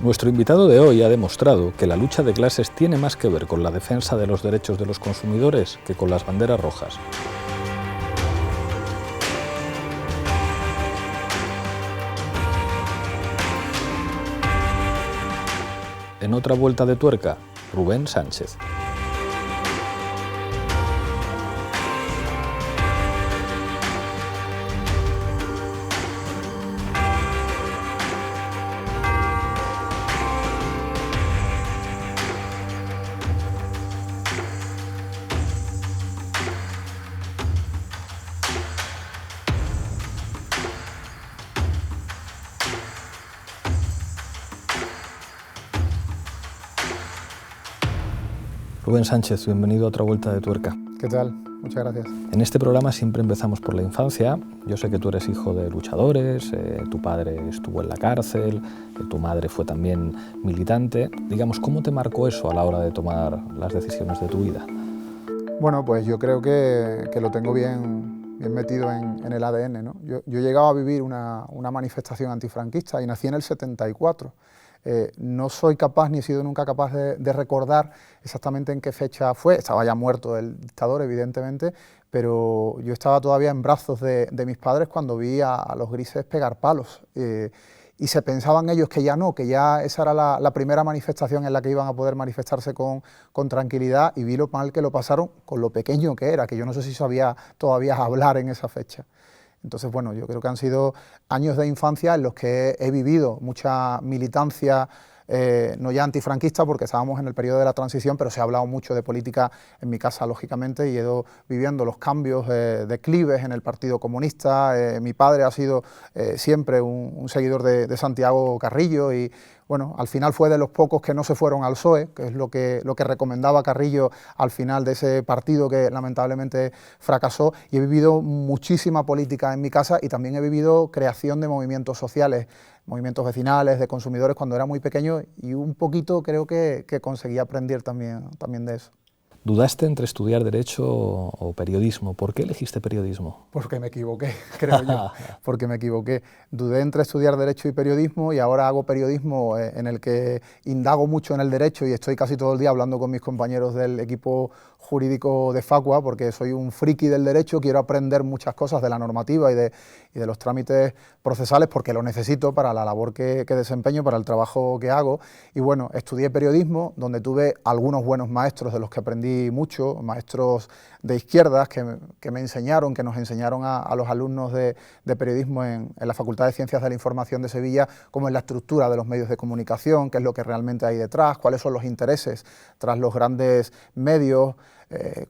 Nuestro invitado de hoy ha demostrado que la lucha de clases tiene más que ver con la defensa de los derechos de los consumidores que con las banderas rojas. En otra vuelta de tuerca, Rubén Sánchez. Rubén Sánchez, bienvenido a otra vuelta de tuerca. ¿Qué tal? Muchas gracias. En este programa siempre empezamos por la infancia. Yo sé que tú eres hijo de luchadores, tu padre estuvo en la cárcel, tu madre fue también militante. Digamos, ¿cómo te marcó eso a la hora de tomar las decisiones de tu vida? Bueno, pues yo creo que lo tengo bien metido en el ADN, ¿no? Yo llegaba a vivir una manifestación antifranquista y nací en el 74. No soy capaz, ni he sido nunca capaz de recordar exactamente en qué fecha fue. Estaba ya muerto el dictador, evidentemente, pero yo estaba todavía en brazos de mis padres cuando vi a los grises pegar palos. Y se pensaban ellos que ya esa era la primera manifestación en la que iban a poder manifestarse con tranquilidad, y vi lo mal que lo pasaron con lo pequeño que era, que yo no sé si sabía todavía hablar en esa fecha. Entonces, bueno, yo creo que han sido años de infancia en los que he vivido mucha militancia, no ya antifranquista, porque estábamos en el periodo de la transición, pero se ha hablado mucho de política en mi casa, lógicamente, y he ido viviendo los cambios de declives en el Partido Comunista. Mi padre ha sido siempre un seguidor de Santiago Carrillo y, bueno, al final fue de los pocos que no se fueron al PSOE, que es lo que recomendaba Carrillo al final de ese partido que lamentablemente fracasó, y he vivido muchísima política en mi casa y también he vivido creación de movimientos sociales, movimientos vecinales, de consumidores cuando era muy pequeño, y un poquito creo que conseguí aprender también de eso. ¿Dudaste entre estudiar Derecho o Periodismo? ¿Por qué elegiste Periodismo? Porque me equivoqué, creo yo, porque me equivoqué. Dudé entre estudiar Derecho y Periodismo, y ahora hago periodismo en el que indago mucho en el derecho y estoy casi todo el día hablando con mis compañeros del equipo jurídico de Facua, porque soy un friki del derecho, quiero aprender muchas cosas de la normativa y de los trámites procesales, porque lo necesito para la labor que desempeño, para el trabajo que hago. Y bueno, estudié periodismo, donde tuve algunos buenos maestros de los que aprendí mucho, maestros de izquierdas que me enseñaron, que nos enseñaron a los alumnos de periodismo en la Facultad de Ciencias de la Información de Sevilla, cómo es la estructura de los medios de comunicación, qué es lo que realmente hay detrás, cuáles son los intereses tras los grandes medios,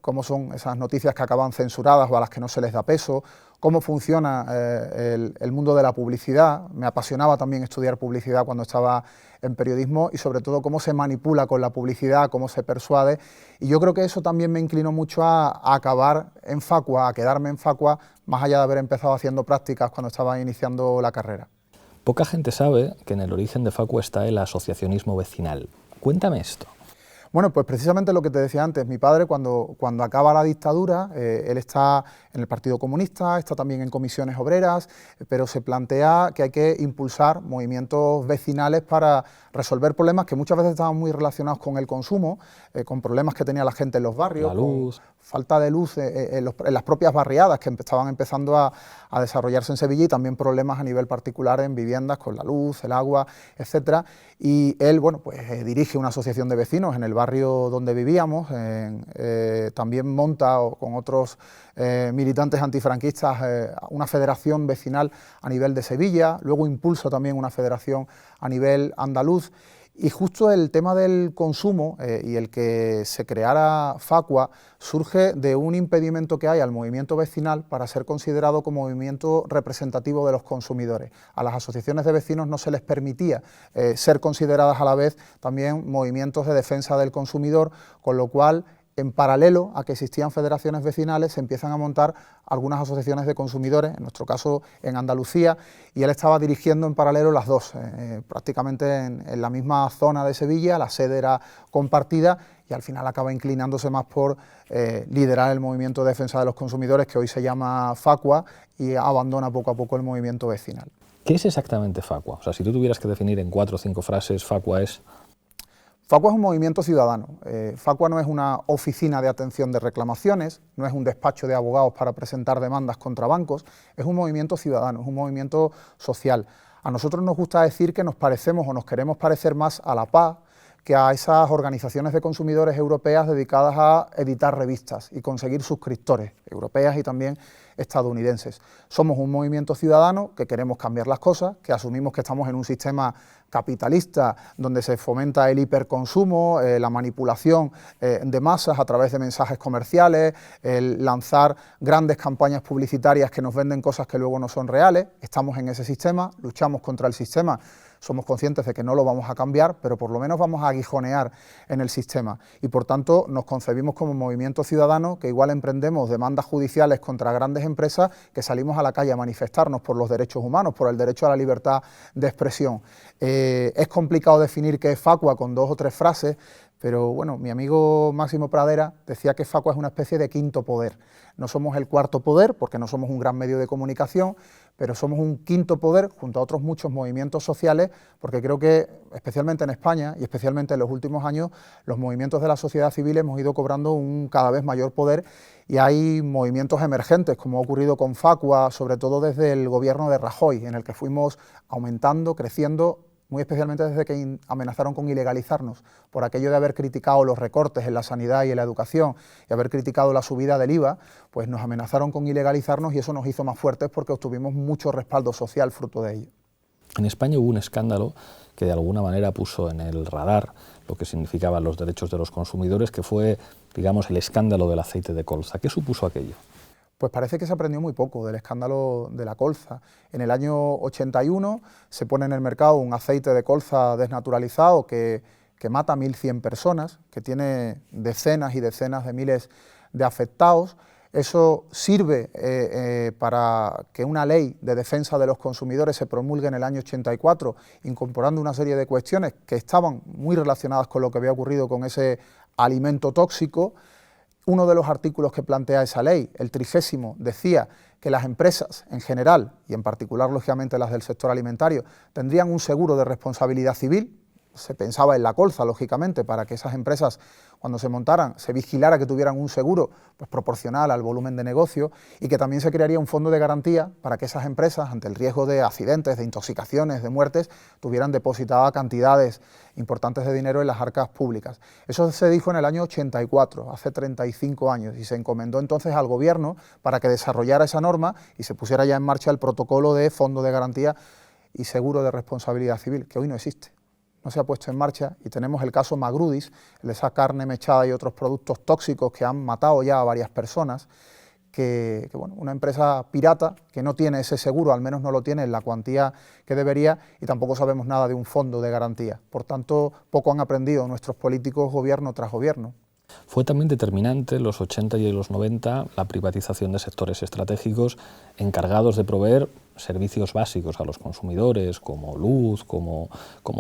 cómo son esas noticias que acaban censuradas o a las que no se les da peso, cómo funciona el mundo de la publicidad. Me apasionaba también estudiar publicidad cuando estaba en periodismo, y sobre todo cómo se manipula con la publicidad, cómo se persuade, y yo creo que eso también me inclinó mucho a acabar en Facua, a quedarme en Facua, más allá de haber empezado haciendo prácticas cuando estaba iniciando la carrera. Poca gente sabe que en el origen de Facua está el asociacionismo vecinal. Cuéntame esto. Bueno, pues precisamente lo que te decía antes, mi padre cuando acaba la dictadura, él está en el Partido Comunista, está también en comisiones obreras, pero se plantea que hay que impulsar movimientos vecinales para resolver problemas que muchas veces estaban muy relacionados con el consumo, con problemas que tenía la gente en los barrios, la luz, falta de luz en las propias barriadas que estaban empezando a desarrollarse en Sevilla, y también problemas a nivel particular en viviendas con la luz, el agua, etcétera. Y él, bueno, pues dirige una asociación de vecinos en el barrio donde vivíamos, también monta con otros militantes antifranquistas una federación vecinal a nivel de Sevilla, luego impulsa también una federación a nivel andaluz. Y justo el tema del consumo y el que se creara Facua surge de un impedimento que hay al movimiento vecinal para ser considerado como movimiento representativo de los consumidores. A las asociaciones de vecinos no se les permitía ser consideradas a la vez también movimientos de defensa del consumidor, con lo cual, en paralelo a que existían federaciones vecinales, se empiezan a montar algunas asociaciones de consumidores, en nuestro caso en Andalucía, y él estaba dirigiendo en paralelo las dos, prácticamente en la misma zona de Sevilla. La sede era compartida y al final acaba inclinándose más por liderar el movimiento de defensa de los consumidores, que hoy se llama Facua, y abandona poco a poco el movimiento vecinal. ¿Qué es exactamente Facua? O sea, si tú tuvieras que definir en 4 o 5 frases, Facua es... Facua es un movimiento ciudadano. Facua no es una oficina de atención de reclamaciones, no es un despacho de abogados para presentar demandas contra bancos, es un movimiento ciudadano, es un movimiento social. A nosotros nos gusta decir que nos parecemos o nos queremos parecer más a la PA que a esas organizaciones de consumidores europeas dedicadas a editar revistas y conseguir suscriptores, europeas y también estadounidenses. Somos un movimiento ciudadano que queremos cambiar las cosas, que asumimos que estamos en un sistema capitalista donde se fomenta el hiperconsumo, la manipulación de masas a través de mensajes comerciales, el lanzar grandes campañas publicitarias que nos venden cosas que luego no son reales. Estamos en ese sistema, luchamos contra el sistema, somos conscientes de que no lo vamos a cambiar, pero por lo menos vamos a aguijonear en el sistema y por tanto nos concebimos como movimiento ciudadano que igual emprendemos demandas judiciales contra grandes empresas que salimos a la calle a manifestarnos por los derechos humanos, por el derecho a la libertad de expresión. Es complicado definir qué es Facua con 2 o 3 frases, pero bueno, mi amigo Máximo Pradera decía que Facua es una especie de quinto poder. No somos el cuarto poder, porque no somos un gran medio de comunicación, pero somos un quinto poder junto a otros muchos movimientos sociales, porque creo que, especialmente en España y especialmente en los últimos años, los movimientos de la sociedad civil hemos ido cobrando un cada vez mayor poder y hay movimientos emergentes, como ha ocurrido con Facua, sobre todo desde el gobierno de Rajoy, en el que fuimos aumentando, creciendo, muy especialmente desde que amenazaron con ilegalizarnos, por aquello de haber criticado los recortes en la sanidad y en la educación y haber criticado la subida del IVA, pues nos amenazaron con ilegalizarnos y eso nos hizo más fuertes porque obtuvimos mucho respaldo social fruto de ello. En España hubo un escándalo que de alguna manera puso en el radar lo que significaban los derechos de los consumidores, que fue, digamos, el escándalo del aceite de colza. ¿Qué supuso aquello? Pues parece que se aprendió muy poco del escándalo de la colza. En el año 81 se pone en el mercado un aceite de colza desnaturalizado que mata a 1.100 personas, que tiene decenas y decenas de miles de afectados. Eso sirve para que una ley de defensa de los consumidores se promulgue en el año 84, incorporando una serie de cuestiones que estaban muy relacionadas con lo que había ocurrido con ese alimento tóxico. Uno de los artículos que plantea esa ley, el 30º, decía que las empresas en general, y en particular lógicamente las del sector alimentario, tendrían un seguro de responsabilidad civil. Se pensaba en la colza, lógicamente, para que esas empresas, cuando se montaran, se vigilara que tuvieran un seguro pues, proporcional al volumen de negocio y que también se crearía un fondo de garantía para que esas empresas, ante el riesgo de accidentes, de intoxicaciones, de muertes, tuvieran depositadas cantidades importantes de dinero en las arcas públicas. Eso se dijo en el año 84, hace 35 años, y se encomendó entonces al Gobierno para que desarrollara esa norma y se pusiera ya en marcha el protocolo de fondo de garantía y seguro de responsabilidad civil, que hoy no existe. No se ha puesto en marcha y tenemos el caso Magrudis, el de esa carne mechada y otros productos tóxicos que han matado ya a varias personas, que bueno, una empresa pirata que no tiene ese seguro, al menos no lo tiene en la cuantía que debería y tampoco sabemos nada de un fondo de garantía. Por tanto, poco han aprendido nuestros políticos gobierno tras gobierno. Fue también determinante en los 80 y en los 90 la privatización de sectores estratégicos encargados de proveer servicios básicos a los consumidores, como luz, como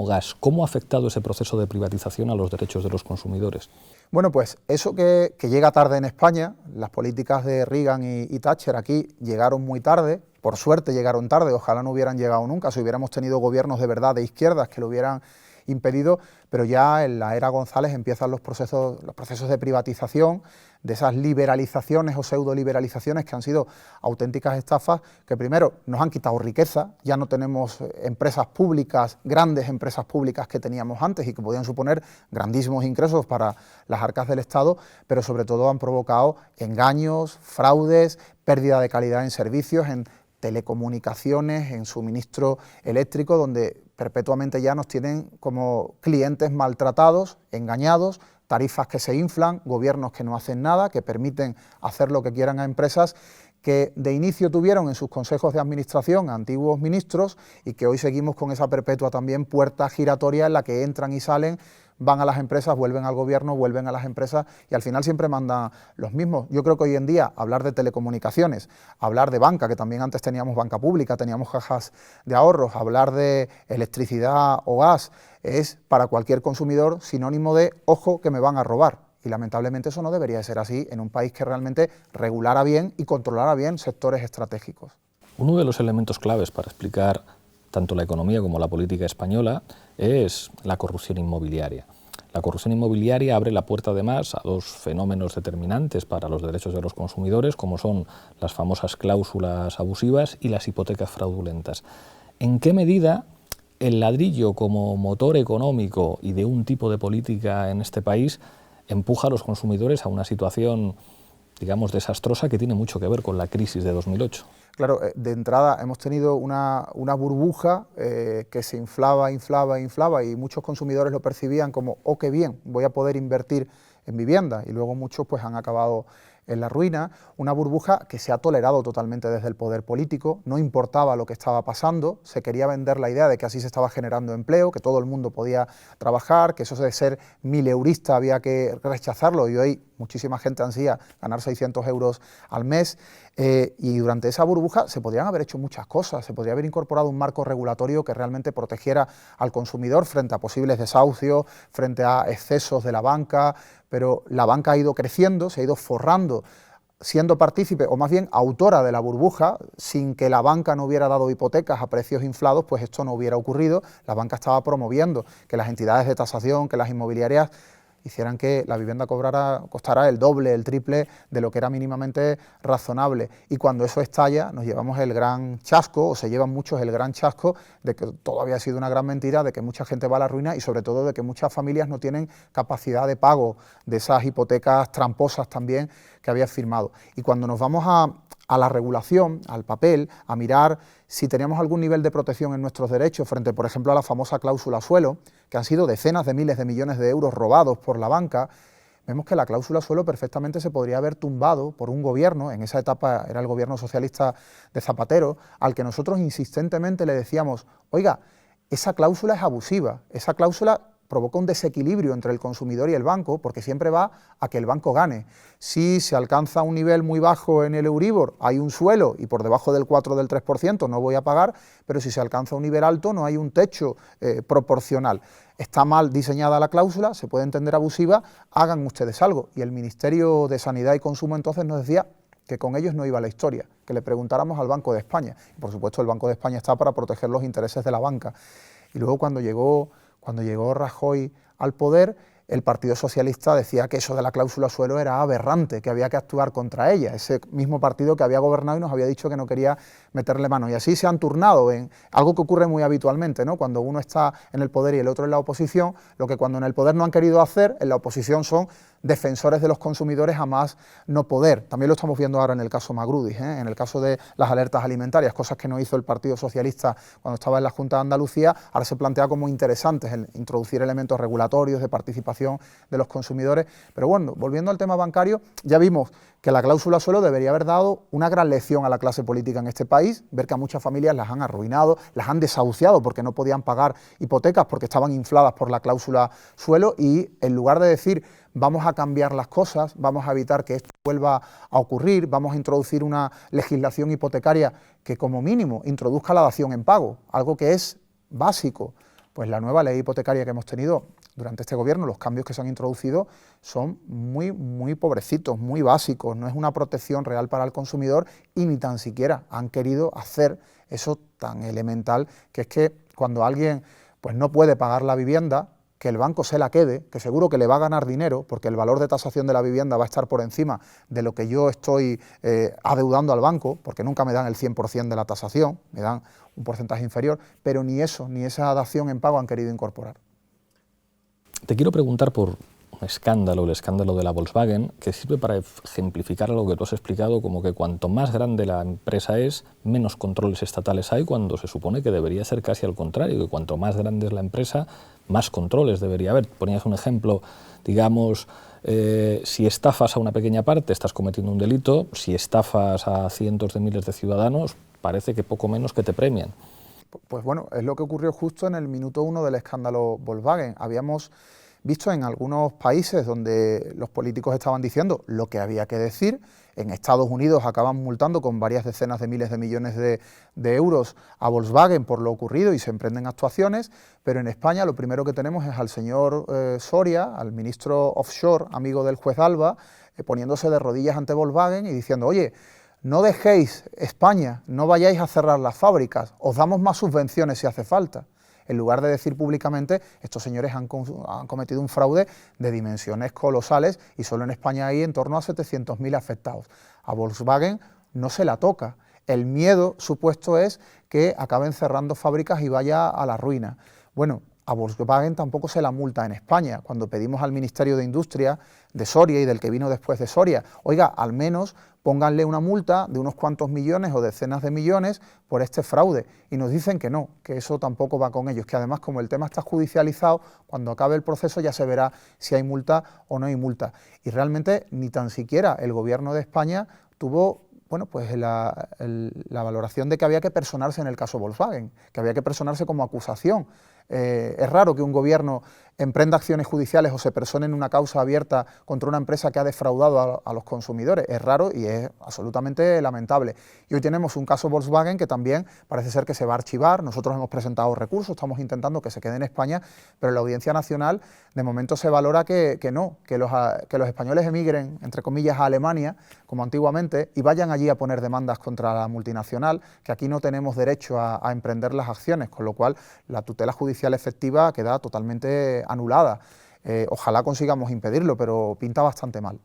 gas. ¿Cómo ha afectado ese proceso de privatización a los derechos de los consumidores? Bueno, pues eso que llega tarde en España, las políticas de Reagan y Thatcher aquí llegaron muy tarde, por suerte llegaron tarde, ojalá no hubieran llegado nunca, si hubiéramos tenido gobiernos de verdad de izquierdas que lo hubieran impedido, pero ya en la era González empiezan los procesos de privatización, de esas liberalizaciones o pseudo-liberalizaciones que han sido auténticas estafas, que primero nos han quitado riqueza, ya no tenemos empresas públicas, grandes empresas públicas que teníamos antes y que podían suponer grandísimos ingresos para las arcas del Estado, pero sobre todo han provocado engaños, fraudes, pérdida de calidad en servicios, en telecomunicaciones, en suministro eléctrico, donde perpetuamente ya nos tienen como clientes maltratados, engañados, tarifas que se inflan, gobiernos que no hacen nada, que permiten hacer lo que quieran a empresas que de inicio tuvieron en sus consejos de administración a antiguos ministros y que hoy seguimos con esa perpetua también puerta giratoria en la que entran y salen, van a las empresas, vuelven al gobierno, vuelven a las empresas y al final siempre mandan los mismos. Yo creo que hoy en día hablar de telecomunicaciones, hablar de banca, que también antes teníamos banca pública, teníamos cajas de ahorros, hablar de electricidad o gas, es para cualquier consumidor sinónimo de ojo que me van a robar. Y lamentablemente eso no debería de ser así en un país que realmente regulara bien y controlara bien sectores estratégicos. Uno de los elementos claves para explicar tanto la economía como la política española es la corrupción inmobiliaria. La corrupción inmobiliaria abre la puerta además a dos fenómenos determinantes para los derechos de los consumidores, como son las famosas cláusulas abusivas y las hipotecas fraudulentas. ¿En qué medida el ladrillo como motor económico y de un tipo de política en este país empuja a los consumidores a una situación, digamos, desastrosa que tiene mucho que ver con la crisis de 2008? Claro, de entrada hemos tenido una burbuja que se inflaba y muchos consumidores lo percibían como, oh, qué bien, voy a poder invertir en vivienda, y luego muchos pues han acabado en la ruina. Una burbuja que se ha tolerado totalmente desde el poder político, no importaba lo que estaba pasando, se quería vender la idea de que así se estaba generando empleo, que todo el mundo podía trabajar, que eso de ser mileurista había que rechazarlo, y hoy muchísima gente ansía ganar 600 euros al mes, y durante esa burbuja se podrían haber hecho muchas cosas, se podría haber incorporado un marco regulatorio que realmente protegiera al consumidor frente a posibles desahucios, frente a excesos de la banca, pero la banca ha ido creciendo, se ha ido forrando, siendo partícipe, o más bien autora de la burbuja. Sin que la banca no hubiera dado hipotecas a precios inflados, pues esto no hubiera ocurrido. La banca estaba promoviendo que las entidades de tasación, que las inmobiliarias hicieran que la vivienda costara el doble, el triple de lo que era mínimamente razonable. Y cuando eso estalla, nos llevamos el gran chasco, o se llevan muchos el gran chasco, de que todo había sido una gran mentira, de que mucha gente va a la ruina y sobre todo de que muchas familias no tienen capacidad de pago de esas hipotecas tramposas también que había firmado. Y cuando nos vamos a la regulación, al papel, a mirar si teníamos algún nivel de protección en nuestros derechos frente, por ejemplo, a la famosa cláusula suelo, que han sido decenas de miles de millones de euros robados por la banca, vemos que la cláusula suelo perfectamente se podría haber tumbado por un gobierno, en esa etapa era el gobierno socialista de Zapatero, al que nosotros insistentemente le decíamos, oiga, esa cláusula es abusiva, esa cláusula provoca un desequilibrio entre el consumidor y el banco, porque siempre va a que el banco gane. Si se alcanza un nivel muy bajo en el Euribor, hay un suelo y por debajo del 4 o del 3% no voy a pagar, pero si se alcanza un nivel alto no hay un techo proporcional. Está mal diseñada la cláusula, se puede entender abusiva, hagan ustedes algo. Y el Ministerio de Sanidad y Consumo entonces nos decía que con ellos no iba la historia, que le preguntáramos al Banco de España. Y por supuesto el Banco de España está para proteger los intereses de la banca. Y luego cuando llegó Rajoy al poder, el Partido Socialista decía que eso de la cláusula suelo era aberrante, que había que actuar contra ella, ese mismo partido que había gobernado y nos había dicho que no quería meterle mano. Y así se han turnado en algo que ocurre muy habitualmente, ¿no? Cuando uno está en el poder y el otro en la oposición, lo que cuando en el poder no han querido hacer, en la oposición son defensores de los consumidores a más no poder. También lo estamos viendo ahora en el caso Magrudis, en el caso de las alertas alimentarias, cosas que no hizo el Partido Socialista cuando estaba en la Junta de Andalucía, ahora se plantea como interesantes el introducir elementos regulatorios de participación de los consumidores. Pero bueno, volviendo al tema bancario, ya vimos que la cláusula suelo debería haber dado una gran lección a la clase política en este país, ver que a muchas familias las han arruinado, las han desahuciado porque no podían pagar hipotecas porque estaban infladas por la cláusula suelo, y en lugar de decir vamos a cambiar las cosas, vamos a evitar que esto vuelva a ocurrir, vamos a introducir una legislación hipotecaria que como mínimo introduzca la dación en pago, algo que es básico, pues la nueva ley hipotecaria que hemos tenido durante este gobierno, los cambios que se han introducido son muy pobrecitos, muy básicos, no es una protección real para el consumidor y ni tan siquiera han querido hacer eso tan elemental, que es que cuando alguien pues no puede pagar la vivienda, que el banco se la quede, que seguro que le va a ganar dinero, porque el valor de tasación de la vivienda va a estar por encima de lo que yo estoy adeudando al banco, porque nunca me dan el 100% de la tasación, me dan un porcentaje inferior, pero ni eso, ni esa dación en pago han querido incorporar. Te quiero preguntar por un escándalo, el escándalo de la Volkswagen, que sirve para ejemplificar algo que tú has explicado, como que cuanto más grande la empresa es, menos controles estatales hay, cuando se supone que debería ser casi al contrario, que cuanto más grande es la empresa, más controles debería haber. Ponías un ejemplo, digamos, si estafas a una pequeña parte, estás cometiendo un delito, si estafas a cientos de miles de ciudadanos, parece que poco menos que te premian. Pues bueno, es lo que ocurrió justo en el minuto 1 del escándalo Volkswagen. Habíamos visto en algunos países donde los políticos estaban diciendo lo que había que decir. En Estados Unidos acaban multando con varias decenas de miles de millones de euros a Volkswagen por lo ocurrido y se emprenden actuaciones, pero en España lo primero que tenemos es al señor Soria, al ministro offshore, amigo del juez Alba, poniéndose de rodillas ante Volkswagen y diciendo, oye, no dejéis España, no vayáis a cerrar las fábricas, os damos más subvenciones si hace falta. En lugar de decir públicamente, estos señores han cometido un fraude de dimensiones colosales y solo en España hay en torno a 700.000 afectados. A Volkswagen no se la toca. El miedo supuesto es que acaben cerrando fábricas y vaya a la ruina. Bueno, a Volkswagen tampoco se la multa en España. Cuando pedimos al Ministerio de Industria de Soria y del que vino después de Soria, oiga, al menos pónganle una multa de unos cuantos millones o decenas de millones por este fraude. Y nos dicen que no, que eso tampoco va con ellos, que además como el tema está judicializado, cuando acabe el proceso ya se verá si hay multa o no hay multa. Y realmente ni tan siquiera el Gobierno de España tuvo pues la valoración de que había que personarse en el caso Volkswagen, que había que personarse como acusación. Es raro que un gobierno emprenda acciones judiciales o se persone en una causa abierta contra una empresa que ha defraudado a los consumidores. Es raro y es absolutamente lamentable. Y hoy tenemos un caso Volkswagen que también parece ser que se va a archivar. Nosotros hemos presentado recursos, estamos intentando que se quede en España, pero en la Audiencia Nacional de momento se valora que los españoles emigren, entre comillas, a Alemania, como antiguamente, y vayan allí a poner demandas contra la multinacional, que aquí no tenemos derecho a emprender las acciones, con lo cual la tutela judicial efectiva queda totalmente anulada. Ojalá consigamos impedirlo, pero pinta bastante mal.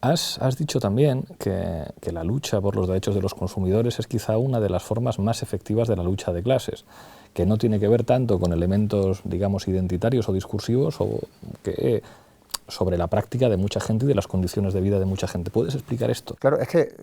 Has dicho también que la lucha por los derechos de los consumidores es quizá una de las formas más efectivas de la lucha de clases, que no tiene que ver tanto con elementos, digamos, identitarios o discursivos o que sobre la práctica de mucha gente y de las condiciones de vida de mucha gente. ¿Puedes explicar esto? Claro, es que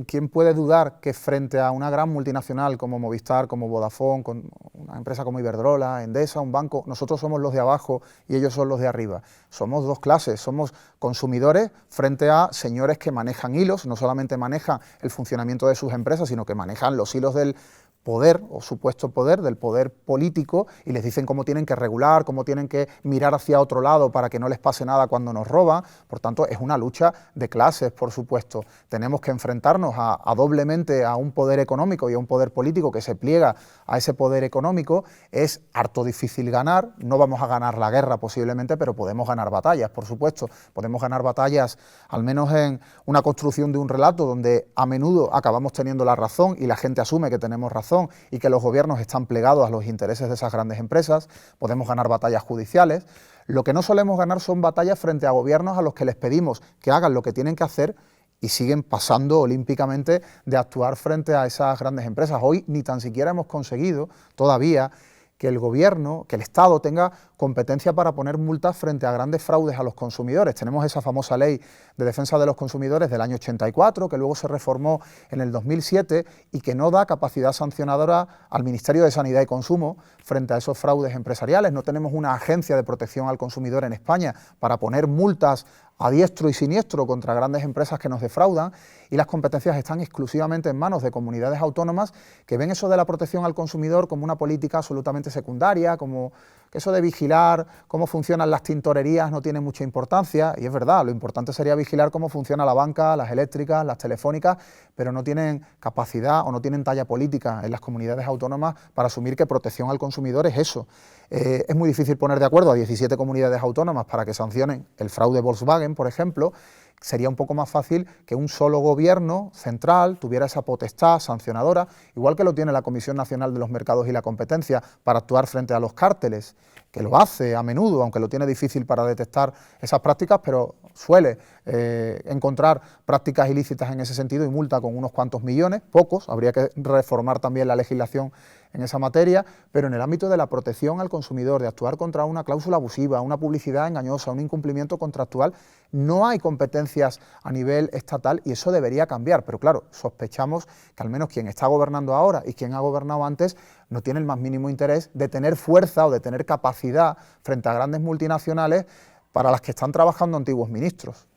¿quién puede dudar que frente a una gran multinacional como Movistar, como Vodafone, con una empresa como Iberdrola, Endesa, un banco, nosotros somos los de abajo y ellos son los de arriba? Somos dos clases, somos consumidores frente a señores que manejan hilos, no solamente manejan el funcionamiento de sus empresas, sino que manejan los hilos del poder o supuesto poder, del poder político, y les dicen cómo tienen que regular, cómo tienen que mirar hacia otro lado para que no les pase nada cuando nos roban. Por tanto, es una lucha de clases, por supuesto. Tenemos que enfrentarnos a doblemente a un poder económico y a un poder político que se pliega a ese poder económico. Es harto difícil ganar, no vamos a ganar la guerra posiblemente, pero podemos ganar batallas, por supuesto. Podemos ganar batallas, al menos en una construcción de un relato donde a menudo acabamos teniendo la razón y la gente asume que tenemos razón y que los gobiernos están plegados a los intereses de esas grandes empresas. Podemos ganar batallas judiciales. Lo que no solemos ganar son batallas frente a gobiernos a los que les pedimos que hagan lo que tienen que hacer y siguen pasando olímpicamente de actuar frente a esas grandes empresas. Hoy ni tan siquiera hemos conseguido todavía que el gobierno, que el Estado tenga competencia para poner multas frente a grandes fraudes a los consumidores. Tenemos esa famosa ley de defensa de los consumidores del año 84, que luego se reformó en el 2007 y que no da capacidad sancionadora al Ministerio de Sanidad y Consumo frente a esos fraudes empresariales. No tenemos una agencia de protección al consumidor en España para poner multas a diestro y siniestro contra grandes empresas que nos defraudan, y las competencias están exclusivamente en manos de comunidades autónomas que ven eso de la protección al consumidor como una política absolutamente secundaria, como que eso de vigilar cómo funcionan las tintorerías no tiene mucha importancia, y es verdad, lo importante sería vigilar cómo funciona la banca, las eléctricas, las telefónicas, pero no tienen capacidad o no tienen talla política en las comunidades autónomas para asumir que protección al consumidor es eso. Es muy difícil poner de acuerdo a 17 comunidades autónomas para que sancionen el fraude Volkswagen, por ejemplo. Sería un poco más fácil que un solo gobierno central tuviera esa potestad sancionadora, igual que lo tiene la Comisión Nacional de los Mercados y la Competencia para actuar frente a los cárteles, que lo hace a menudo, aunque lo tiene difícil para detectar esas prácticas, pero suele encontrar prácticas ilícitas en ese sentido y multa con unos cuantos millones, pocos. Habría que reformar también la legislación en esa materia, pero en el ámbito de la protección al consumidor, de actuar contra una cláusula abusiva, una publicidad engañosa, un incumplimiento contractual, no hay competencias a nivel estatal y eso debería cambiar. Pero claro, sospechamos que al menos quien está gobernando ahora y quien ha gobernado antes no tiene el más mínimo interés de tener fuerza o de tener capacidad frente a grandes multinacionales para las que están trabajando antiguos ministros.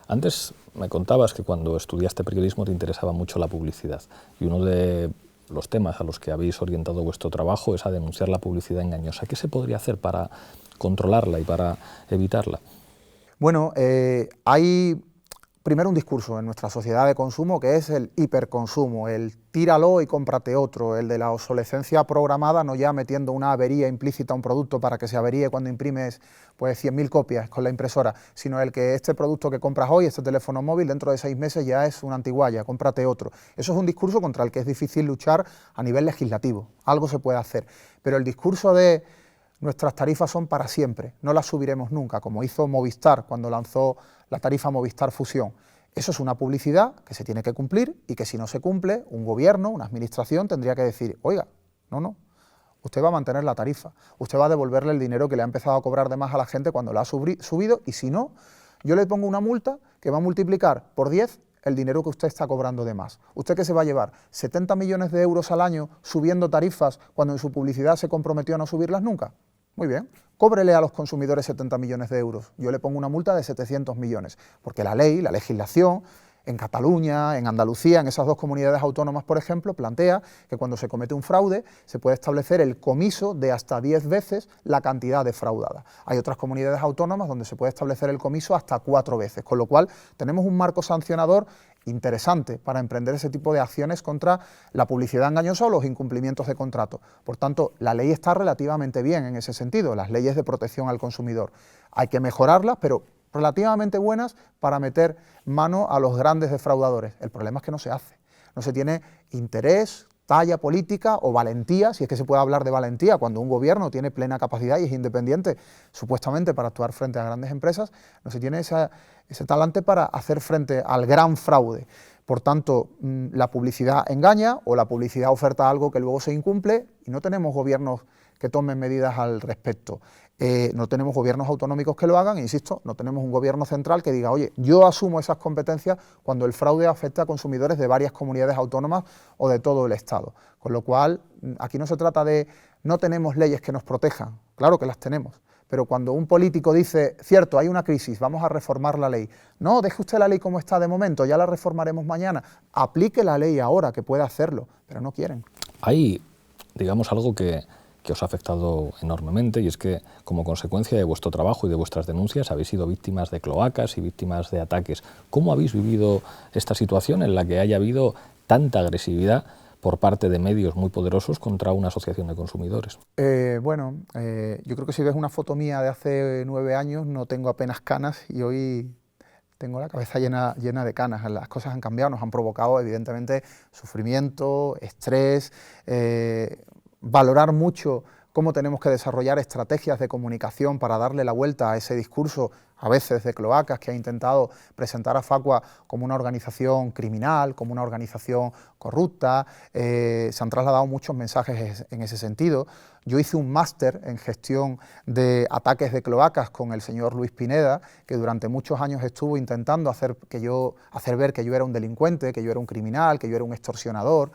Antes me contabas que cuando estudiaste periodismo te interesaba mucho la publicidad, y uno de los temas a los que habéis orientado vuestro trabajo es a denunciar la publicidad engañosa. ¿Qué se podría hacer para controlarla y para evitarla? Bueno, hay primero un discurso en nuestra sociedad de consumo que es el hiperconsumo, el tíralo y cómprate otro, el de la obsolescencia programada, no ya metiendo una avería implícita a un producto para que se averíe cuando imprimes pues 100.000 copias con la impresora, sino el que este producto que compras hoy, este teléfono móvil, dentro de 6 meses ya es una antigualla, cómprate otro. Eso es un discurso contra el que es difícil luchar a nivel legislativo, algo se puede hacer, pero el discurso de nuestras tarifas son para siempre, no las subiremos nunca, como hizo Movistar cuando lanzó la tarifa Movistar Fusión. Eso es una publicidad que se tiene que cumplir y que si no se cumple, un gobierno, una administración tendría que decir, oiga, no, usted va a mantener la tarifa, usted va a devolverle el dinero que le ha empezado a cobrar de más a la gente cuando la ha subido y si no, yo le pongo una multa que va a multiplicar por 10 el dinero que usted está cobrando de más. ¿Usted qué se va a llevar? ¿70 millones de euros al año subiendo tarifas cuando en su publicidad se comprometió a no subirlas nunca? Muy bien, cóbrele a los consumidores 70 millones de euros, yo le pongo una multa de 700 millones, porque la ley, la legislación, en Cataluña, en Andalucía, en esas dos comunidades autónomas, por ejemplo, plantea que cuando se comete un fraude se puede establecer el comiso de hasta 10 veces la cantidad defraudada. Hay otras comunidades autónomas donde se puede establecer el comiso hasta 4 veces, con lo cual tenemos un marco sancionador interesante para emprender ese tipo de acciones contra la publicidad engañosa o los incumplimientos de contrato. Por tanto, la ley está relativamente bien en ese sentido, las leyes de protección al consumidor. Hay que mejorarlas, pero relativamente buenas para meter mano a los grandes defraudadores. El problema es que no se hace, no se tiene interés, talla política o valentía, si es que se puede hablar de valentía, cuando un gobierno tiene plena capacidad y es independiente, supuestamente para actuar frente a grandes empresas, no se tiene ese talante para hacer frente al gran fraude. Por tanto, la publicidad engaña o la publicidad oferta algo que luego se incumple y no tenemos gobiernos que tomen medidas al respecto. No tenemos gobiernos autonómicos que lo hagan, insisto, no tenemos un gobierno central que diga, oye, yo asumo esas competencias cuando el fraude afecta a consumidores de varias comunidades autónomas o de todo el Estado. Con lo cual, aquí no se trata de, no tenemos leyes que nos protejan, claro que las tenemos, pero cuando un político dice, cierto, hay una crisis, vamos a reformar la ley, no, deje usted la ley como está de momento, ya la reformaremos mañana, aplique la ley ahora, que puede hacerlo, pero no quieren. Hay, digamos, algo que os ha afectado enormemente y es que como consecuencia de vuestro trabajo y de vuestras denuncias habéis sido víctimas de cloacas y víctimas de ataques. ¿Cómo habéis vivido esta situación en la que haya habido tanta agresividad por parte de medios muy poderosos contra una asociación de consumidores? Yo creo que si ves una foto mía de hace 9 años no tengo apenas canas y hoy tengo la cabeza llena de canas. Las cosas han cambiado, nos han provocado evidentemente sufrimiento, estrés, valorar mucho cómo tenemos que desarrollar estrategias de comunicación para darle la vuelta a ese discurso, a veces de cloacas, que ha intentado presentar a Facua como una organización criminal, como una organización corrupta. Se han trasladado muchos mensajes en ese sentido. Yo hice un máster en gestión de ataques de cloacas con el señor Luis Pineda, que durante muchos años estuvo intentando hacer ver que yo era un delincuente, que yo era un criminal, que yo era un extorsionador.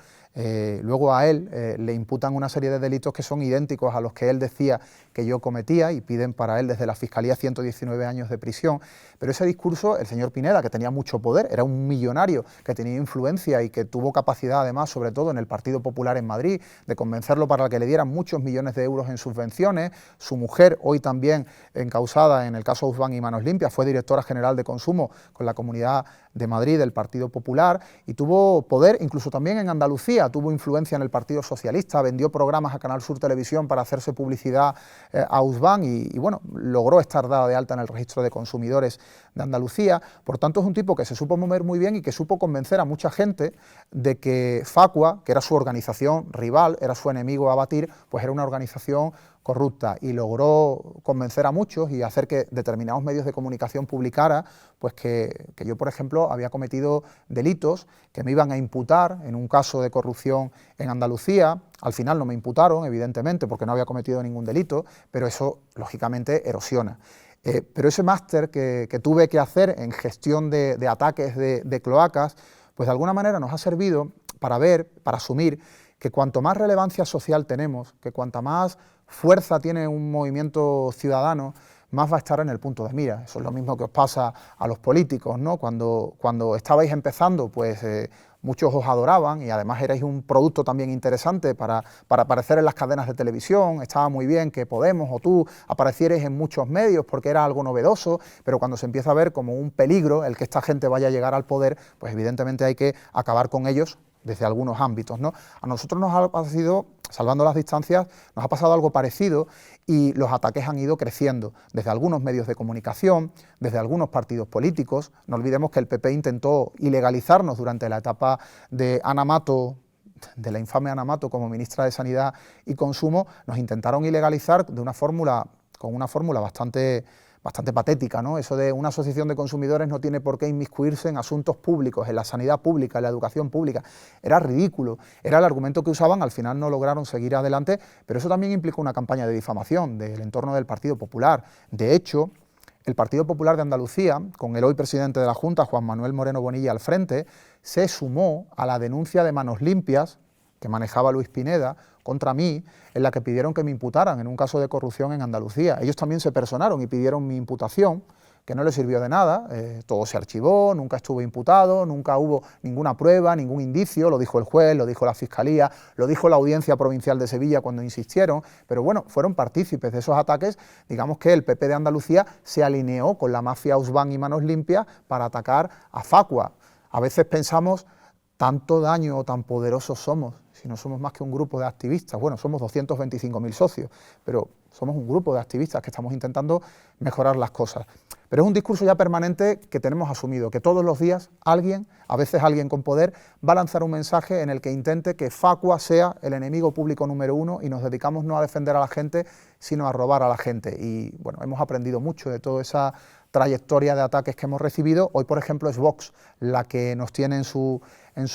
Luego a él le imputan una serie de delitos que son idénticos a los que él decía que yo cometía y piden para él desde la Fiscalía 119 años de prisión. Pero ese discurso, el señor Pineda, que tenía mucho poder, era un millonario que tenía influencia y que tuvo capacidad además, sobre todo en el Partido Popular en Madrid, de convencerlo para que le dieran muchos millones de euros en subvenciones. Su mujer, hoy también encausada en el caso Uzban y Manos Limpias, fue directora general de consumo con la Comunidad de Madrid del Partido Popular y tuvo poder incluso también en Andalucía, tuvo influencia en el Partido Socialista, vendió programas a Canal Sur Televisión para hacerse publicidad a Uzban y bueno, logró estar dada de alta en el registro de consumidores de Andalucía. Por tanto, es un tipo que se supo mover muy bien y que supo convencer a mucha gente de que Facua, que era su organización rival, era su enemigo a batir, pues era una organización corrupta, y logró convencer a muchos y hacer que determinados medios de comunicación publicara pues que yo, por ejemplo, había cometido delitos que me iban a imputar en un caso de corrupción en Andalucía. Al final no me imputaron, evidentemente, porque no había cometido ningún delito, pero eso, lógicamente, erosiona. Pero ese máster que tuve que hacer en gestión de ataques de cloacas, pues de alguna manera nos ha servido para asumir que cuanto más relevancia social tenemos, que cuanta más fuerza tiene un movimiento ciudadano, más va a estar en el punto de mira. Eso es lo mismo que os pasa a los políticos, ¿no? Cuando estabais empezando, pues muchos os adoraban y además erais un producto también interesante para aparecer en las cadenas de televisión, estaba muy bien que Podemos o tú aparecierais en muchos medios porque era algo novedoso, pero cuando se empieza a ver como un peligro el que esta gente vaya a llegar al poder, pues evidentemente hay que acabar con ellos desde algunos ámbitos, ¿no? A nosotros nos ha pasado, salvando las distancias, nos ha pasado algo parecido y los ataques han ido creciendo, desde algunos medios de comunicación, desde algunos partidos políticos. No olvidemos que el PP intentó ilegalizarnos durante la etapa de Ana Mato, de la infame Ana Mato como ministra de Sanidad y Consumo, nos intentaron ilegalizar de una fórmula, con una fórmula bastante patética, ¿no? Eso de una asociación de consumidores no tiene por qué inmiscuirse en asuntos públicos, en la sanidad pública, en la educación pública. Era ridículo, era el argumento que usaban, al final no lograron seguir adelante, pero eso también implicó una campaña de difamación del entorno del Partido Popular. De hecho, el Partido Popular de Andalucía, con el hoy presidente de la Junta, Juan Manuel Moreno Bonilla, al frente, se sumó a la denuncia de Manos Limpias, que manejaba Luis Pineda, contra mí, en la que pidieron que me imputaran en un caso de corrupción en Andalucía. Ellos también se personaron y pidieron mi imputación, que no les sirvió de nada, todo se archivó, nunca estuve imputado, nunca hubo ninguna prueba, ningún indicio, lo dijo el juez, lo dijo la Fiscalía, lo dijo la Audiencia Provincial de Sevilla cuando insistieron, pero bueno, fueron partícipes de esos ataques. Digamos que el PP de Andalucía se alineó con la mafia Ausban y Manos Limpias para atacar a Facua. A veces pensamos, tanto daño o tan poderosos somos, si no somos más que un grupo de activistas. Bueno, somos 225.000 socios, pero somos un grupo de activistas que estamos intentando mejorar las cosas. Pero es un discurso ya permanente que tenemos asumido, que todos los días alguien, a veces alguien con poder, va a lanzar un mensaje en el que intente que Facua sea el enemigo público número uno y nos dedicamos no a defender a la gente, sino a robar a la gente. Y bueno, hemos aprendido mucho de toda esa trayectoria de ataques que hemos recibido. Hoy, por ejemplo, es Vox la que nos tiene en su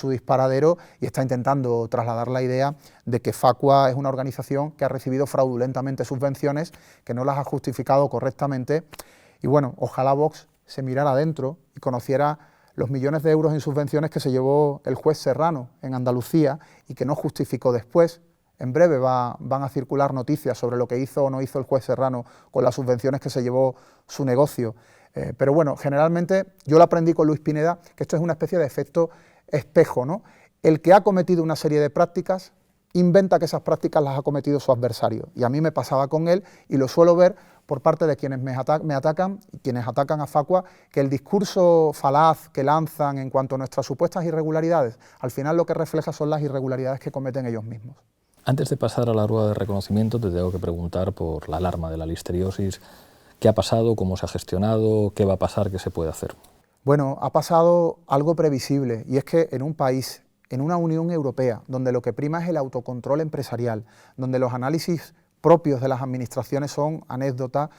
disparadero y está intentando trasladar la idea de que Facua es una organización que ha recibido fraudulentamente subvenciones, que no las ha justificado correctamente. Y bueno, ojalá Vox se mirara adentro y conociera los millones de euros en subvenciones que se llevó el juez Serrano en Andalucía y que no justificó después. En breve van a circular noticias sobre lo que hizo o no hizo el juez Serrano con las subvenciones que se llevó su negocio. Pero bueno, generalmente yo lo aprendí con Luis Pineda, que esto es una especie de efecto espejo, ¿no? El que ha cometido una serie de prácticas inventa que esas prácticas las ha cometido su adversario. Y a mí me pasaba con él y lo suelo ver por parte de quienes me atacan y quienes atacan a Facua, que el discurso falaz que lanzan en cuanto a nuestras supuestas irregularidades, al final lo que refleja son las irregularidades que cometen ellos mismos. Antes de pasar a la rueda de reconocimiento, te tengo que preguntar por la alarma de la listeriosis. ¿Qué ha pasado? ¿Cómo se ha gestionado? ¿Qué va a pasar? ¿Qué se puede hacer? Bueno, ha pasado algo previsible, y es que en un país, en una Unión Europea, donde lo que prima es el autocontrol empresarial, donde los análisis propios de las administraciones son anécdota,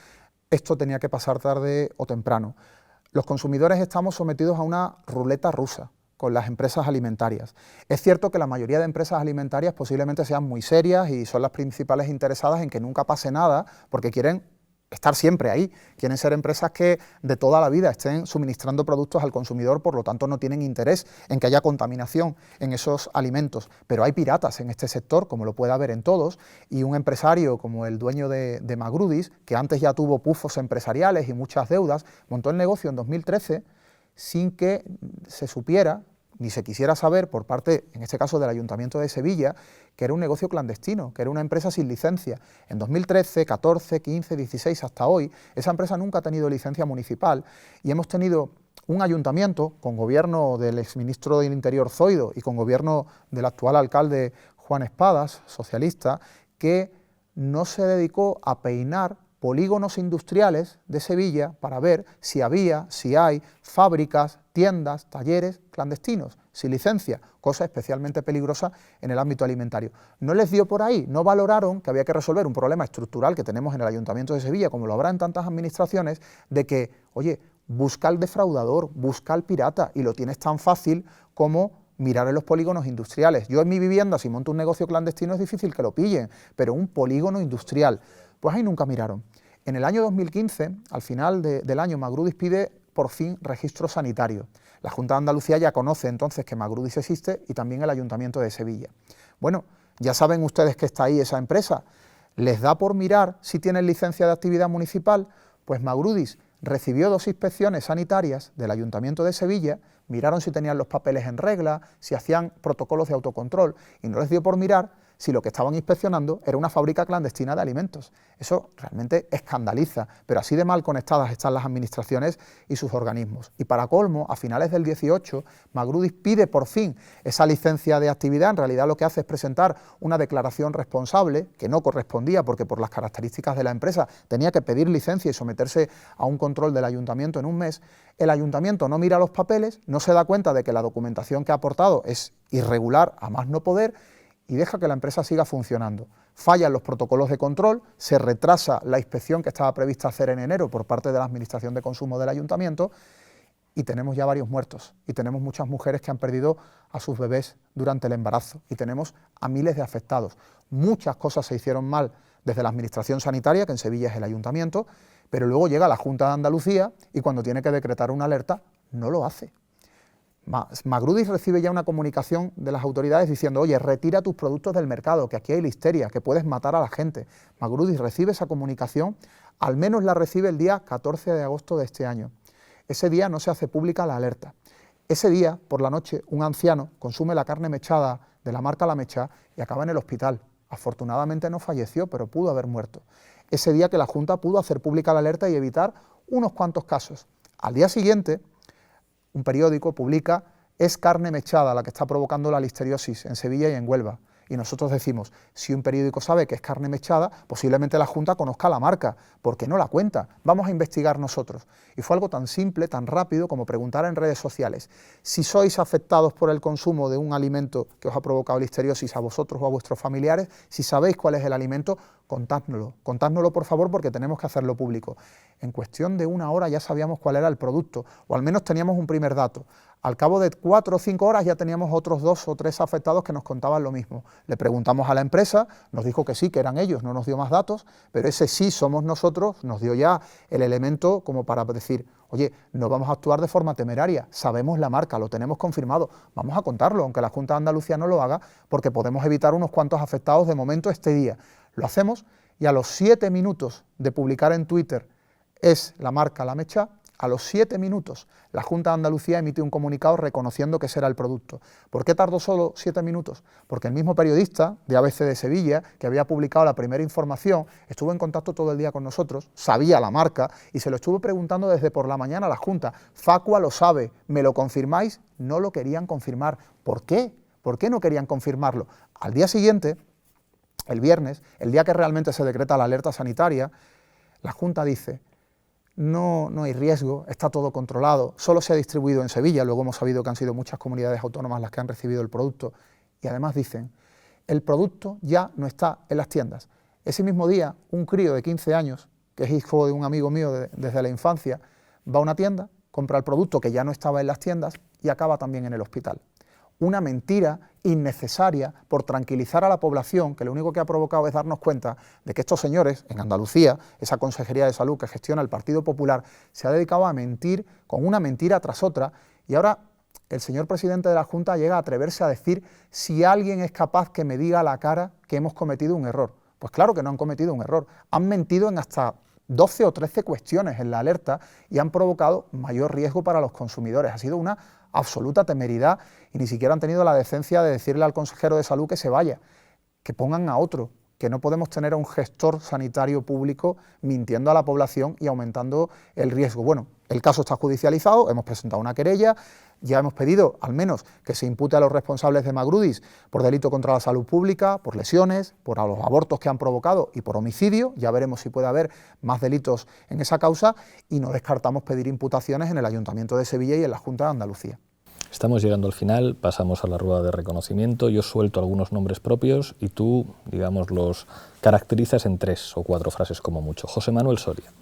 esto tenía que pasar tarde o temprano. Los consumidores estamos sometidos a una ruleta rusa con las empresas alimentarias. Es cierto que la mayoría de empresas alimentarias posiblemente sean muy serias y son las principales interesadas en que nunca pase nada, porque quieren estar siempre ahí, quieren ser empresas que de toda la vida estén suministrando productos al consumidor, por lo tanto no tienen interés en que haya contaminación en esos alimentos, pero hay piratas en este sector, como lo puede haber en todos, y un empresario como el dueño de Magrudis, que antes ya tuvo pufos empresariales y muchas deudas, montó el negocio en 2013 sin que se supiera ni se quisiera saber por parte, en este caso del Ayuntamiento de Sevilla, que era un negocio clandestino, que era una empresa sin licencia. En 2013, 14, 15, 16, hasta hoy, esa empresa nunca ha tenido licencia municipal y hemos tenido un ayuntamiento con gobierno del exministro del Interior Zoido y con gobierno del actual alcalde Juan Espadas, socialista, que no se dedicó a peinar polígonos industriales de Sevilla para ver si había, si hay fábricas, tiendas, talleres clandestinos, sin licencia, cosa especialmente peligrosa en el ámbito alimentario. No les dio por ahí, no valoraron que había que resolver un problema estructural que tenemos en el Ayuntamiento de Sevilla, como lo habrá en tantas administraciones, de que, oye, busca al defraudador, busca al pirata, y lo tienes tan fácil como mirar en los polígonos industriales. Yo en mi vivienda, si monto un negocio clandestino, es difícil que lo pillen, pero un polígono industrial, pues ahí nunca miraron. En el año 2015, al final del año, Magrudis pide por fin registro sanitario. La Junta de Andalucía ya conoce entonces que Magrudis existe y también el Ayuntamiento de Sevilla. Bueno, ya saben ustedes que está ahí esa empresa. ¿Les da por mirar si tienen licencia de actividad municipal? Pues Magrudis recibió 2 inspecciones sanitarias del Ayuntamiento de Sevilla, miraron si tenían los papeles en regla, si hacían protocolos de autocontrol, y no les dio por mirar si lo que estaban inspeccionando era una fábrica clandestina de alimentos. Eso realmente escandaliza, pero así de mal conectadas están las administraciones y sus organismos. Y para colmo, a finales del 18, Magrudis pide por fin esa licencia de actividad. En realidad lo que hace es presentar una declaración responsable, que no correspondía porque por las características de la empresa tenía que pedir licencia y someterse a un control del ayuntamiento en un mes. El ayuntamiento no mira los papeles, no se da cuenta de que la documentación que ha aportado es irregular a más no poder, y deja que la empresa siga funcionando. Fallan los protocolos de control, se retrasa la inspección que estaba prevista hacer en enero por parte de la Administración de Consumo del Ayuntamiento, y tenemos ya varios muertos, y tenemos muchas mujeres que han perdido a sus bebés durante el embarazo, y tenemos a miles de afectados. Muchas cosas se hicieron mal desde la Administración Sanitaria, que en Sevilla es el Ayuntamiento, pero luego llega la Junta de Andalucía y cuando tiene que decretar una alerta, no lo hace. Magrudis recibe ya una comunicación de las autoridades diciendo: oye, retira tus productos del mercado, que aquí hay listeria, que puedes matar a la gente. Magrudis recibe esa comunicación, al menos la recibe el día 14 de agosto de este año. Ese día no se hace pública la alerta. Ese día, por la noche, un anciano consume la carne mechada de la marca La Mecha y acaba en el hospital. Afortunadamente no falleció, pero pudo haber muerto. Ese día que la Junta pudo hacer pública la alerta y evitar unos cuantos casos. Al día siguiente, un periódico publica: es carne mechada la que está provocando la listeriosis en Sevilla y en Huelva. Y nosotros decimos, si un periódico sabe que es carne mechada, posiblemente la Junta conozca la marca, ¿por qué no la cuenta? Vamos a investigar nosotros. Y fue algo tan simple, tan rápido como preguntar en redes sociales: si sois afectados por el consumo de un alimento que os ha provocado listeriosis a vosotros o a vuestros familiares, si sabéis cuál es el alimento, contádnoslo por favor, porque tenemos que hacerlo público. En cuestión de 1 hora ya sabíamos cuál era el producto, o al menos teníamos un primer dato. Al cabo de 4 o 5 horas ya teníamos otros 2 o 3 afectados que nos contaban lo mismo. Le preguntamos a la empresa, nos dijo que sí, que eran ellos, no nos dio más datos, pero ese sí somos nosotros nos dio ya el elemento como para decir: oye, no vamos a actuar de forma temeraria, sabemos la marca, lo tenemos confirmado, vamos a contarlo, aunque la Junta de Andalucía no lo haga, porque podemos evitar unos cuantos afectados de momento este día. Lo hacemos y a los 7 minutos de publicar en Twitter es la marca La Mecha, a los 7 minutos la Junta de Andalucía emite un comunicado reconociendo que ese era el producto. ¿Por qué tardó solo 7 minutos? Porque el mismo periodista de ABC de Sevilla, que había publicado la primera información, estuvo en contacto todo el día con nosotros, sabía la marca y se lo estuvo preguntando desde por la mañana a la Junta. Facua lo sabe, ¿me lo confirmáis? No lo querían confirmar. ¿Por qué? ¿Por qué no querían confirmarlo? Al día siguiente, el viernes, el día que realmente se decreta la alerta sanitaria, la Junta dice: no hay riesgo, está todo controlado, solo se ha distribuido en Sevilla, luego hemos sabido que han sido muchas comunidades autónomas las que han recibido el producto, y además dicen: el producto ya no está en las tiendas. Ese mismo día, un crío de 15 años, que es hijo de un amigo mío desde la infancia, va a una tienda, compra el producto que ya no estaba en las tiendas y acaba también en el hospital. Una mentira innecesaria por tranquilizar a la población, que lo único que ha provocado es darnos cuenta de que estos señores, en Andalucía, esa Consejería de Salud que gestiona el Partido Popular, se ha dedicado a mentir con una mentira tras otra, y ahora el señor presidente de la Junta llega a atreverse a decir: si alguien es capaz que me diga a la cara que hemos cometido un error. Pues claro que no han cometido un error, han mentido en hasta 12 o 13 cuestiones en la alerta y han provocado mayor riesgo para los consumidores. Ha sido una absoluta temeridad y ni siquiera han tenido la decencia de decirle al consejero de salud que se vaya, que pongan a otro, que no podemos tener a un gestor sanitario público mintiendo a la población y aumentando el riesgo. Bueno, el caso está judicializado, hemos presentado una querella, ya hemos pedido al menos que se impute a los responsables de Magrudis por delito contra la salud pública, por lesiones, por los abortos que han provocado y por homicidio. Ya veremos si puede haber más delitos en esa causa y no descartamos pedir imputaciones en el Ayuntamiento de Sevilla y en la Junta de Andalucía. Estamos llegando al final, pasamos a la rueda de reconocimiento. Yo suelto algunos nombres propios y tú, digamos, los caracterizas en 3 o 4 frases como mucho. José Manuel Soria.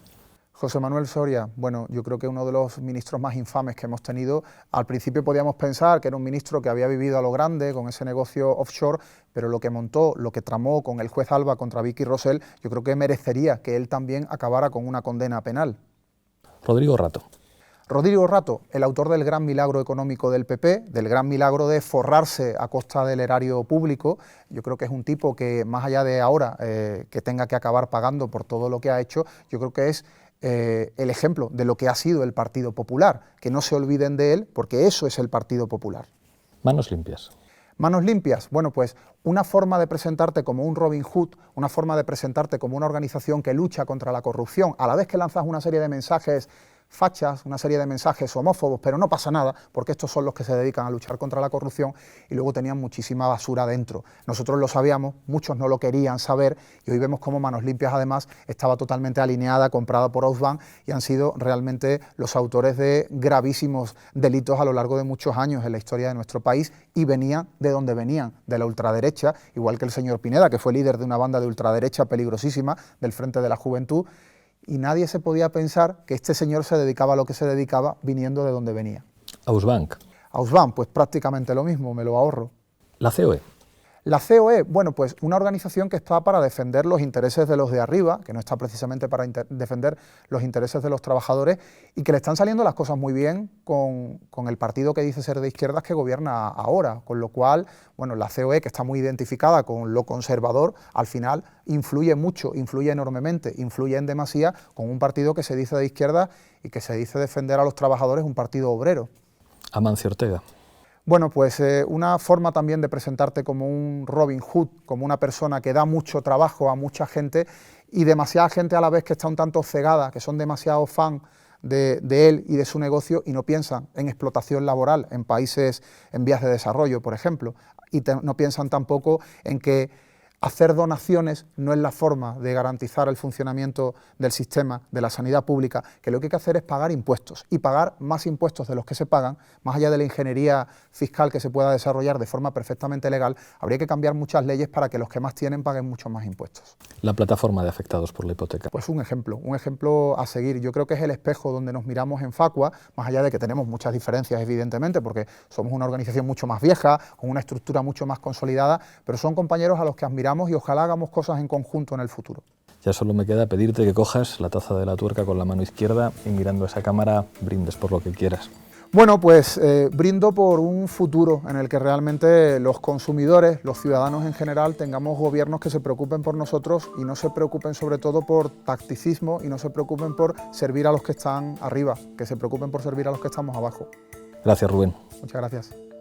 José Manuel Soria, bueno, yo creo que uno de los ministros más infames que hemos tenido. Al principio podíamos pensar que era un ministro que había vivido a lo grande con ese negocio offshore, pero lo que montó, lo que tramó con el juez Alba contra Vicky Rosell, yo creo que merecería que él también acabara con una condena penal. Rodrigo Rato. Rodrigo Rato, el autor del gran milagro económico del PP, del gran milagro de forrarse a costa del erario público. Yo creo que es un tipo que, más allá de ahora que tenga que acabar pagando por todo lo que ha hecho, yo creo que es el ejemplo de lo que ha sido el Partido Popular, que no se olviden de él, porque eso es el Partido Popular. Manos limpias. Manos limpias, bueno, pues una forma de presentarte como un Robin Hood, una forma de presentarte como una organización que lucha contra la corrupción, a la vez que lanzas una serie de mensajes fachas, una serie de mensajes homófobos, pero no pasa nada, porque estos son los que se dedican a luchar contra la corrupción, y luego tenían muchísima basura dentro. Nosotros lo sabíamos, muchos no lo querían saber, y hoy vemos cómo Manos Limpias además estaba totalmente alineada, comprada por Ausbank, y han sido realmente los autores de gravísimos delitos a lo largo de muchos años en la historia de nuestro país, y venían de donde venían, de la ultraderecha, igual que el señor Pineda, que fue líder de una banda de ultraderecha peligrosísima del Frente de la Juventud, y nadie se podía pensar que este señor se dedicaba a lo que se dedicaba viniendo de donde venía. Ausbank. Ausbank, pues prácticamente lo mismo, me lo ahorro. La COE. La COE, bueno, pues una organización que está para defender los intereses de los de arriba, que no está precisamente para defender los intereses de los trabajadores, y que le están saliendo las cosas muy bien con el partido que dice ser de izquierdas que gobierna ahora, con lo cual, bueno, la COE, que está muy identificada con lo conservador, al final influye mucho, influye enormemente, influye en demasía con un partido que se dice de izquierda y que se dice defender a los trabajadores, un partido obrero. Amancio Ortega. Bueno, pues una forma también de presentarte como un Robin Hood, como una persona que da mucho trabajo a mucha gente y demasiada gente a la vez que está un tanto cegada, que son demasiado fan de él y de su negocio y no piensan en explotación laboral en países en vías de desarrollo, por ejemplo, y no piensan tampoco en que hacer donaciones no es la forma de garantizar el funcionamiento del sistema, de la sanidad pública, que lo que hay que hacer es pagar impuestos y pagar más impuestos de los que se pagan, más allá de la ingeniería fiscal que se pueda desarrollar de forma perfectamente legal, habría que cambiar muchas leyes para que los que más tienen paguen muchos más impuestos. La plataforma de afectados por la hipoteca. Pues un ejemplo a seguir. Yo creo que es el espejo donde nos miramos en Facua, más allá de que tenemos muchas diferencias, evidentemente, porque somos una organización mucho más vieja, con una estructura mucho más consolidada, pero son compañeros a los que admiramos y ojalá hagamos cosas en conjunto en el futuro. Ya solo me queda pedirte que cojas la taza de la tuerca con la mano izquierda y mirando a esa cámara brindes por lo que quieras. Bueno, pues brindo por un futuro en el que realmente los consumidores, los ciudadanos en general, tengamos gobiernos que se preocupen por nosotros y no se preocupen sobre todo por tacticismo y no se preocupen por servir a los que están arriba, que se preocupen por servir a los que estamos abajo. Gracias, Rubén. Muchas gracias.